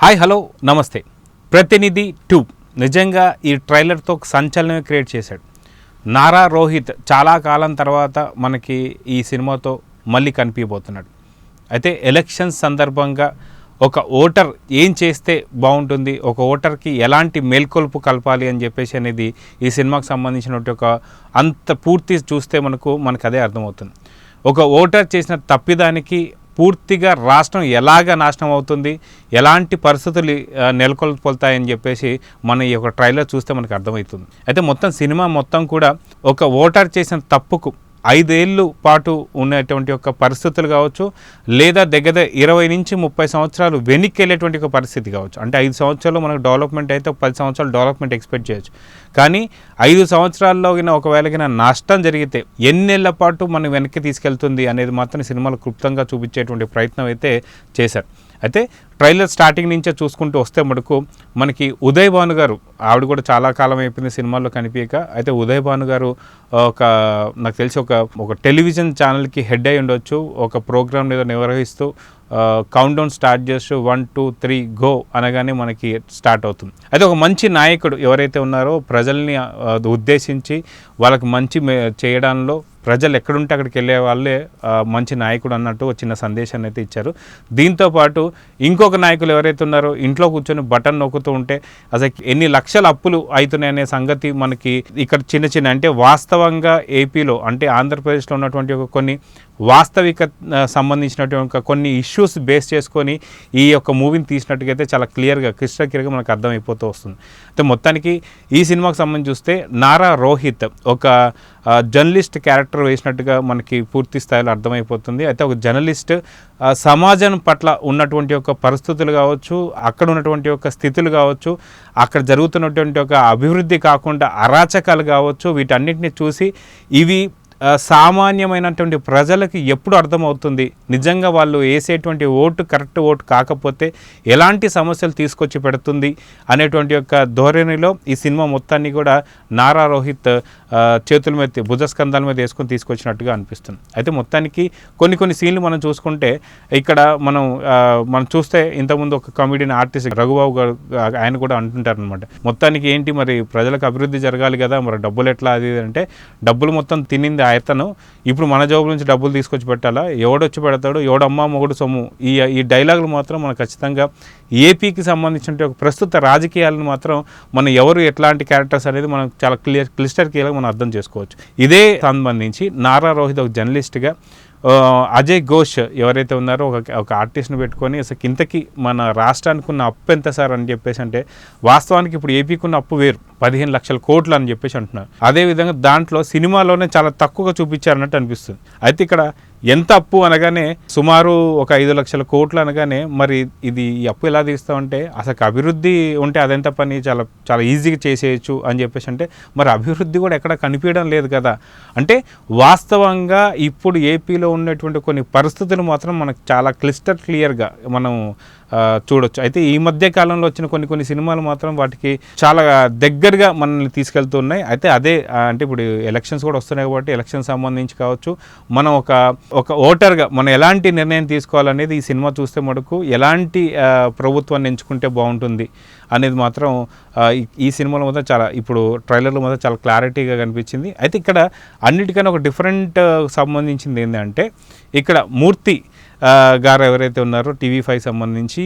Hi hello నమస్తే. ప్రతినిధి 2 నిజంగా ఈ ట్రైలర్తో ఒక సంచలనమే క్రియేట్ చేశాడు. నారా రోహిత్ చాలా కాలం తర్వాత మనకి ఈ సినిమాతో మళ్ళీ కనిపించబోతున్నాడు. అయితే ఎలక్షన్స్ సందర్భంగా ఒక ఓటర్ ఏం చేస్తే బాగుంటుంది, ఒక ఓటర్కి ఎలాంటి మేల్కొల్పు కలపాలి అని చెప్పేసి అనేది ఈ సినిమాకు సంబంధించినటువంటి ఒక అంత పూర్తి చూస్తే మనకు అదే అర్థమవుతుంది. ఒక ఓటర్ చేసిన తప్పిదానికి పూర్తిగా రాష్ట్రం ఎలాగ నాశనం అవుతుంది, ఎలాంటి పరిస్థితులు నెలకొల్పుతాయని చెప్పేసి మన ఈ యొక్క ట్రైలర్ చూస్తే మనకు అర్థమవుతుంది. అయితే మొత్తం సినిమా మొత్తం కూడా ఒక ఓటర్ చేసిన తప్పుకు 5 ఏళ్ళు పాటు ఉన్నటువంటి ఒక పరిస్థితులు కావచ్చు, లేదా దగ్గర 20 నుంచి 30 సంవత్సరాలు వెనక్కి వెళ్ళేటువంటి ఒక పరిస్థితి కావచ్చు. అంటే 5 సంవత్సరాలు మనకు డెవలప్మెంట్ అయితే 10 సంవత్సరాలు డెవలప్మెంట్ ఎక్స్పెక్ట్ చేయొచ్చు. కానీ 5 సంవత్సరాల్లో ఒకవేళ నష్టం జరిగితే ఎన్నేళ్ల పాటు మనం వెనక్కి తీసుకెళ్తుంది అనేది మాత్రం సినిమాలో క్లుప్తంగా చూపించేటువంటి ప్రయత్నం అయితే చేశారు. అయితే ట్రైలర్ స్టార్టింగ్ నుంచే చూసుకుంటూ వస్తే మనకి ఉదయ్ భాను గారు, ఆవిడ కూడా చాలా కాలం అయిపోయింది సినిమాల్లో కనిపించక. అయితే ఉదయ్ భాను గారు నాకు తెలిసి ఒక టెలివిజన్ ఛానల్కి హెడ్ అయి ఉండొచ్చు. ఒక ప్రోగ్రామ్ ఏదో నిర్వహిస్తూ కౌంట్ డౌన్ స్టార్ట్ చేస్తూ 1 2 3 గో అనగానే మనకి స్టార్ట్ అవుతుంది. అయితే ఒక మంచి నాయకుడు ఎవరైతే ఉన్నారో ప్రజల్ని ఉద్దేశించి వాళ్ళకి మంచి చేయడంలో ప్రజలు ఎక్కడుంటే అక్కడికి వెళ్ళే వాళ్ళే మంచి నాయకుడు అన్నట్టు ఒక చిన్న సందేశాన్ని అయితే ఇచ్చారు. దీంతోపాటు ఇంకొక నాయకులు ఎవరైతే ఉన్నారో ఇంట్లో కూర్చొని బటన్ నొక్కుతూ ఉంటే అసలు ఎన్ని లక్షల అప్పులు అవుతున్నాయనే సంగతి మనకి ఇక్కడ చిన్న అంటే వాస్తవంగా ఏపీలో అంటే ఆంధ్రప్రదేశ్లో ఉన్నటువంటి కొన్ని వాస్తవిక సంబంధించినటువంటి కొన్ని ఇష్యూస్ బేస్ చేసుకొని ఈ యొక్క మూవీని తీసినట్టుగైతే చాలా క్లియర్గా క్రిస్టల్ క్లియర్గా మనకు అర్థమైపోతూ వస్తుంది. అయితే మొత్తానికి ఈ సినిమాకి సంబంధించి చూస్తే నారా రోహిత్ ఒక జర్నలిస్ట్ క్యారెక్టర్ వేసినట్టుగా మనకి పూర్తి స్థాయిలో అర్థమైపోతుంది. అయితే ఒక జర్నలిస్ట్ సమాజం పట్ల ఉన్నటువంటి ఒక పరిస్థితులు కావచ్చు, అక్కడ ఉన్నటువంటి ఒక స్థితులు కావచ్చు, అక్కడ జరుగుతున్నటువంటి ఒక అభివృద్ధి కాకుండా అరాచకాలు కావచ్చు, వీటన్నిటిని చూసి ఇవి సామాన్యమైనటువంటి ప్రజలకి ఎప్పుడు అర్థమవుతుంది, నిజంగా వాళ్ళు వేసేటువంటి ఓటు కరెక్ట్ ఓటు కాకపోతే ఎలాంటి సమస్యలు తీసుకొచ్చి పెడుతుంది అనేటువంటి యొక్క ధోరణిలో ఈ సినిమా మొత్తాన్ని కూడా నారా రోహిత్ చేతుల మీద భుజస్కంధాల మీద వేసుకొని తీసుకొచ్చినట్టుగా అనిపిస్తుంది. అయితే మొత్తానికి కొన్ని సీన్లు మనం చూసుకుంటే ఇక్కడ మనం చూస్తే ఇంతకుముందు ఒక కమెడియన్ ఆర్టిస్ట్ రఘుబాబు గారు ఆయన కూడా అంటుంటారు అనమాట, మొత్తానికి ఏంటి మరి ప్రజలకు అభివృద్ధి జరగాలి కదా, మరి డబ్బులు ఎట్లా అది అంటే డబ్బులు మొత్తం తినింది ఆయతను, ఇప్పుడు మన జోబు నుంచి డబ్బులు తీసుకొచ్చి పెట్టాలా, ఎవడొచ్చి పెడతాడు, ఎవడమ్మా మొగుడు సొమ్ము, ఈ డైలాగులు మాత్రం మనకు ఖచ్చితంగా ఏపీకి సంబంధించిన ఒక ప్రస్తుత రాజకీయాలను మాత్రం మనం ఎవరు ఎట్లాంటి క్యారెక్టర్స్ అనేది మనం చాలా క్లిస్టర్ క్లియర్గా మనం అర్థం చేసుకోవచ్చు. ఇదే సంబంధించి నారా రోహిత్ ఒక జర్నలిస్ట్గా అజయ్ ఘోష్ ఎవరైతే ఉన్నారో ఒక ఆర్టిస్ట్ని పెట్టుకొని అసలు ఇంతకీ మన రాష్ట్రానికి ఉన్న అప్పు ఎంత సార్ అని చెప్పేసి అంటే వాస్తవానికి ఇప్పుడు ఏపీకి ఉన్న అప్పు వేరు 15 లక్షల కోట్లు అని చెప్పేసి అంటున్నారు. అదేవిధంగా దాంట్లో సినిమాలోనే చాలా తక్కువగా చూపించారన్నట్టు అనిపిస్తుంది. అయితే ఇక్కడ ఎంత అప్పు అనగానే సుమారు ఒక 5 లక్షల కోట్లు అనగానే మరి ఈ అప్పు ఎలా తీస్తామంటే అసలు అభివృద్ధి ఉంటే అదెంత పని చాలా చాలా ఈజీగా చేసేయచ్చు అని చెప్పేసి అంటే మరి అభివృద్ధి కూడా ఎక్కడ కనిపించడం లేదు కదా. అంటే వాస్తవంగా ఇప్పుడు ఏపీలో ఉన్నటువంటి కొన్ని పరిస్థితులు మాత్రం మనకు చాలా క్లియర్గా మనం చూడొచ్చు. అయితే ఈ మధ్య కాలంలో వచ్చిన కొన్ని సినిమాలు మాత్రం వాటికి చాలా దగ్గరగా మనల్ని తీసుకెళ్తున్నాయి. అయితే అదే అంటే ఇప్పుడు ఎలక్షన్స్ కూడా వస్తున్నాయి కాబట్టి ఎలక్షన్ సంబంధించి కావచ్చు, మనం ఒక ఓటర్గా మనం ఎలాంటి నిర్ణయం తీసుకోవాలనేది ఈ సినిమా చూస్తే ఎలాంటి ప్రభుత్వాన్ని ఎంచుకుంటే బాగుంటుంది అనేది మాత్రం ఈ సినిమాలో మాత్రం చాలా ఇప్పుడు ట్రైలర్లో మాత్రం చాలా క్లారిటీగా కనిపించింది. అయితే ఇక్కడ అన్నిటికన్నా ఒక డిఫరెంట్ సంబంధించింది ఏంటంటే ఇక్కడ మూర్తి గారు ఎవరైతే ఉన్నారో TV5 సంబంధించి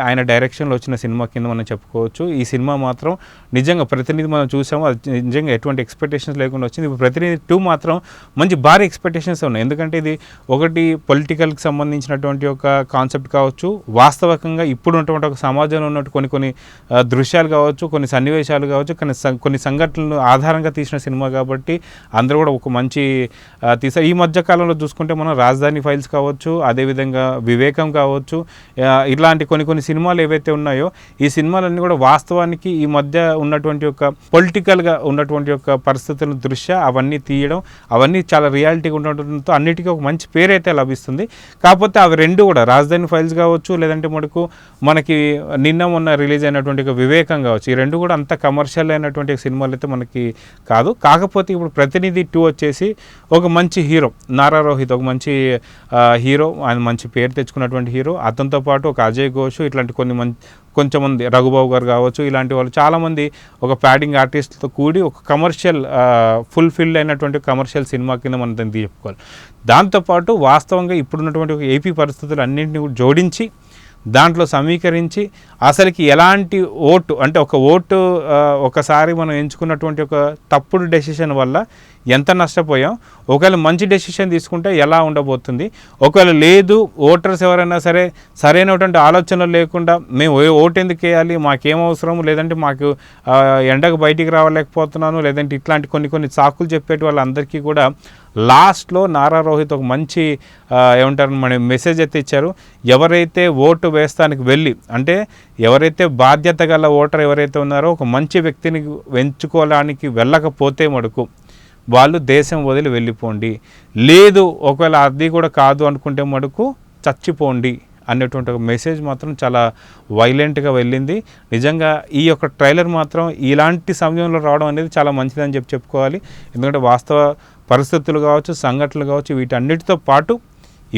ఆయన డైరెక్షన్లో వచ్చిన సినిమా కింద మనం చెప్పుకోవచ్చు. ఈ సినిమా మాత్రం నిజంగా ప్రతినిధి మనం చూసాము, అది నిజంగా ఎటువంటి ఎక్స్పెక్టేషన్స్ లేకుండా వచ్చింది. ఇప్పుడు ప్రతినిధి 2 మాత్రం మంచి భారీ ఎక్స్పెక్టేషన్స్ ఉన్నాయి. ఎందుకంటే ఇది ఒకటి పొలిటికల్కి సంబంధించినటువంటి ఒక కాన్సెప్ట్ కావచ్చు, వాస్తవికంగా ఇప్పుడు ఉన్నటువంటి ఒక సమాజంలో ఉన్నట్టు కొన్ని దృశ్యాలు కావచ్చు, కొన్ని సన్నివేశాలు కావచ్చు, కొన్ని సంఘటనలు ఆధారంగా తీసిన సినిమా కాబట్టి అందరూ కూడా ఒక మంచి తీసారు. ఈ మధ్య కాలంలో చూసుకుంటే మనం రాజధాని ఫైల్స్ కావచ్చు, అదేవిధంగా వివేకం కావచ్చు, ఇలాంటి కొన్ని సినిమాలు ఏవైతే ఉన్నాయో ఈ సినిమాలన్నీ కూడా వాస్తవానికి ఈ మధ్య ఉన్నటువంటి ఒక పొలిటికల్గా ఉన్నటువంటి ఒక పరిస్థితుల దృష్ట్యా అవన్నీ తీయడం, అవన్నీ చాలా రియాలిటీగా ఉండటంతో అన్నిటికీ ఒక మంచి పేరైతే లభిస్తుంది. కాకపోతే అవి రెండు కూడా రాజధాని ఫైల్స్ కావచ్చు, లేదంటే మనకి నిన్న మొన్న రిలీజ్ అయినటువంటి వివేకం కావచ్చు, ఈ రెండు కూడా అంత కమర్షియల్ అయినటువంటి సినిమాలు అయితే మనకి కాదు. కాకపోతే ఇప్పుడు ప్రతినిధి 2 వచ్చేసి ఒక మంచి హీరో నారా రోహిత్, ఒక మంచి హీరో, ఆయన మంచి పేరు తెచ్చుకున్నటువంటి హీరో, అతనితో పాటు ఒక అజయ్ ఘోష్, ఇట్లాంటి కొంచెంమంది రఘుబాబు గారు కావచ్చు, ఇలాంటి వాళ్ళు చాలామంది ఒక ప్యాడింగ్ ఆర్టిస్ట్తో కూడి ఒక కమర్షియల్ ఫుల్ఫిల్డ్ అయినటువంటి కమర్షియల్ సినిమా కింద మనం దాన్ని చెప్పుకోవాలి. దాంతోపాటు వాస్తవంగా ఇప్పుడున్నటువంటి ఒక ఏపీ పరిస్థితులు అన్నింటినీ జోడించి దాంట్లో సమీకరించి అసలుకి ఎలాంటి ఓటు అంటే ఒక ఓటు ఒకసారి మనం ఎంచుకున్నటువంటి ఒక తప్పుడు డెసిషన్ వల్ల ఎంత నష్టపోయాం, ఒకవేళ మంచి డెసిషన్ తీసుకుంటే ఎలా ఉండబోతుంది, ఒకవేళ లేదు ఓటర్స్ ఎవరైనా సరే సరైనటువంటి ఆలోచనలు లేకుండా మేము ఓటు ఎందుకు వేయాలి, మాకేం అవసరం, లేదంటే మాకు ఎండకు బయటికి రావలేకపోతున్నాను, లేదంటే ఇట్లాంటి కొన్ని సాకులు చెప్పేటి వాళ్ళందరికీ కూడా లాస్ట్లో నారా రోహిత్ ఒక మంచి ఏమంటారు మన మెసేజ్ అయితే ఇచ్చారు. ఎవరైతే ఓటు వేస్తానికి వెళ్ళి అంటే ఎవరైతే బాధ్యత గల ఓటర్ ఎవరైతే ఉన్నారో ఒక మంచి వ్యక్తిని ఎంచుకోవడానికి వెళ్ళకపోతే మటుకు వాళ్ళు దేశం వదిలి వెళ్ళిపోండి, లేదు ఒకవేళ అది కూడా కాదు అనుకుంటే మటుకు చచ్చిపోండి అనేటువంటి ఒక మెసేజ్ మాత్రం చాలా వైలెంట్గా వెళ్ళింది. నిజంగా ఈ యొక్క ట్రైలర్ మాత్రం ఇలాంటి సమయంలో రావడం అనేది చాలా మంచిదని చెప్పుకోవాలి. ఎందుకంటే వాస్తవ పరిస్థితులు కావచ్చు, సంఘటనలు కావచ్చు, వీటన్నిటితో పాటు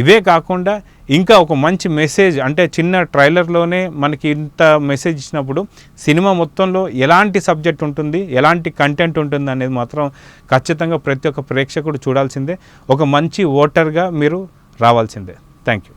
ఇవే కాకుండా ఇంకా ఒక మంచి మెసేజ్ అంటే చిన్న ట్రైలర్లోనే మనకి ఇంత మెసేజ్ ఇచ్చినప్పుడు సినిమా మొత్తంలో ఎలాంటి సబ్జెక్ట్ ఉంటుంది, ఎలాంటి కంటెంట్ ఉంటుంది అనేది మాత్రం ఖచ్చితంగా ప్రతి ఒక్క ప్రేక్షకుడు చూడాల్సిందే. ఒక మంచి ఓటర్గా మీరు రావాల్సిందే. Thank you.